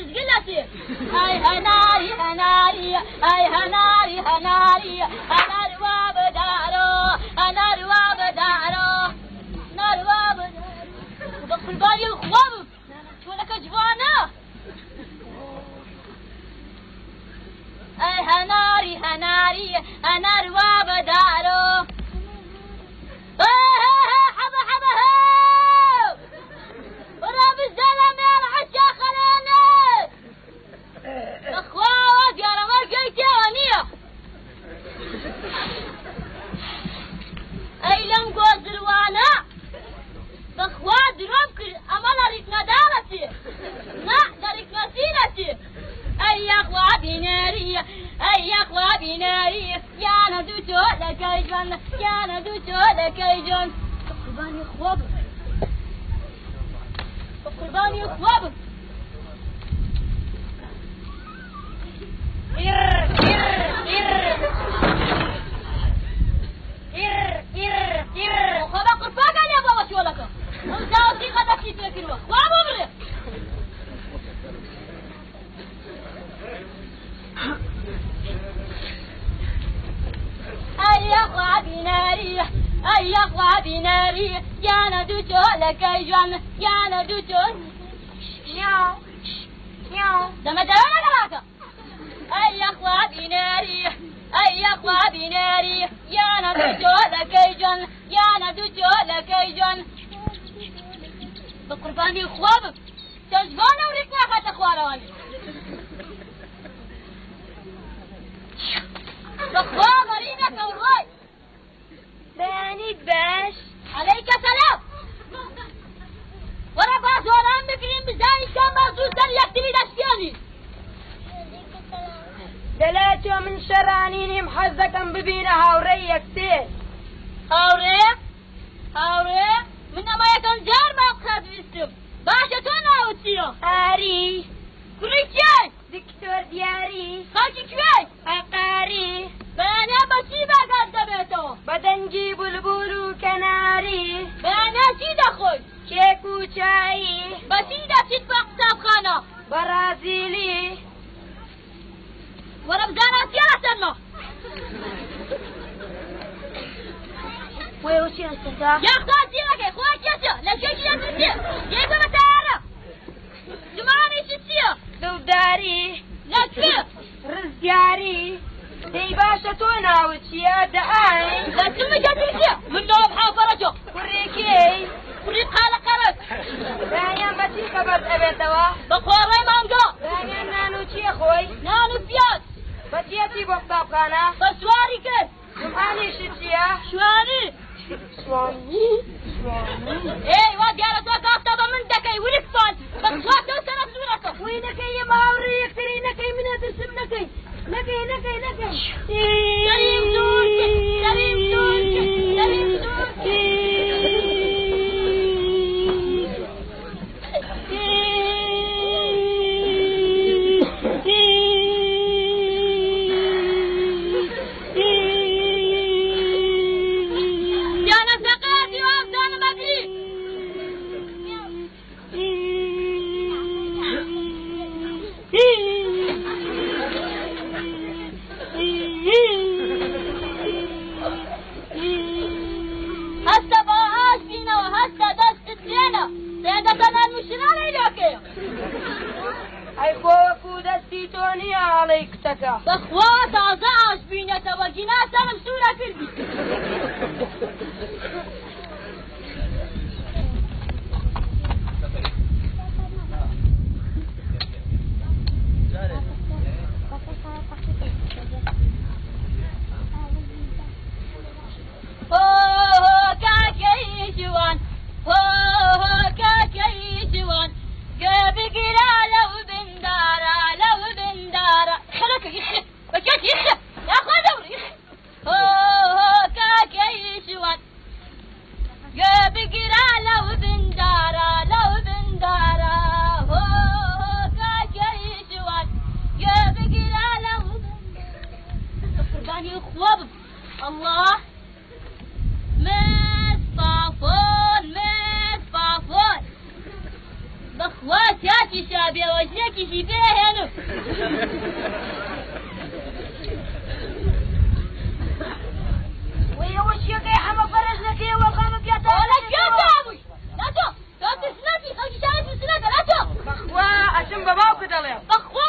زقلتي اي هناري هناري اي هناري هناري انا رواب دارو انا رواب دارو انا رواب دارو ودخل بالي الخواب شو لك جوانا اي هناري هناري انا رواب دارو حبا حبا ورا بالزلم يا العشا خلينا اخوات يا رمال جيتي ونية اي لم قوز الوانا اخوات ربك امانا ريتنا دارتي نا ريتنا سيرتي اي اخوة بناري اي اخوة بناري يا ندوتو لك ايجان يا ندوتو لك ايجان قرباني اخواب قرباني اخواب اخواب قرباك علي بابا شو لك ومزاو سيقا دكي تلكنوا اخواب امري اي اخوة بناري اي اخوة بناري يا ندوتو لك ايجان يا ندوتو مياو مياو دم دوانا لك اي اخوة بناري اي اخوة بناري يا ندوتو لك ايجان يا ندوتو لك ايجان بقرباني اخوابك تجبانا وريكنا خات اخوارواني بخواب مرينك والراي بيانيك باش عليك سلام ورا باس ورا مكرين بزاين كان موجود در يكتبي دشتياني دلاتو من شرانيني محزكا ببينا هاوري يكتين هاوري هاوري من ما يكن جار ما يقصد بيستم باشا تونا وتيو آري كريكيان دكتور دياري خاكي كوي عقاري بانا بشي بقد بيتو بدنجي بلبلو كناري بانا شي دخل كيكو شاي بسيدة تدفع كتاب خانة برازيلي ورا بزانا سيارة سنة ويوشي انستا يا اختار سيارك اخوات يسيا لا شيء يسيا يجب متعارة جمعاني شتيا دوداري لا تفيق رزياري دي باشا تونا وشيا دعاي لا تسمي جاتيسيا من نوم حافرته وريكي وريق حالة قرد دايان بسي خبرت أبيتوا بخوري مانجا دايان نانو چي خوي نانو بيات بسيتي بوقتاب خانا بسواري كد جمعاني شتيا شواني سواني ايه واد يا رسول قافتة من دكي ولك فان بسوات توسنا صورته وينك يا ماوري يكتري نكي من هدرسم نكي نكي كريم تركي كريم تركي كريم تركي بخوات عزاز بينة وجناس أنا مسورة في البيت هو كاكي جوان هو كاكي جوان جابك لا لو بندارا لو بندارا خلك يخي بكيت يخي يا أخوة دوري هو كاكي جوان جابك لا لو بندارا لو بندارا هو كاكي جوان جابك لا لو بندارا قرباني أخوة الله مصطفون بخوات ياتي شابي وجهك في بيهنو ويا وشيك يا حما فرزنا كي وقامك يا ترى ولا كيف لا تو تسنتي خلي شايف السنة لا تو بخوا عشان باباك دليل بخوا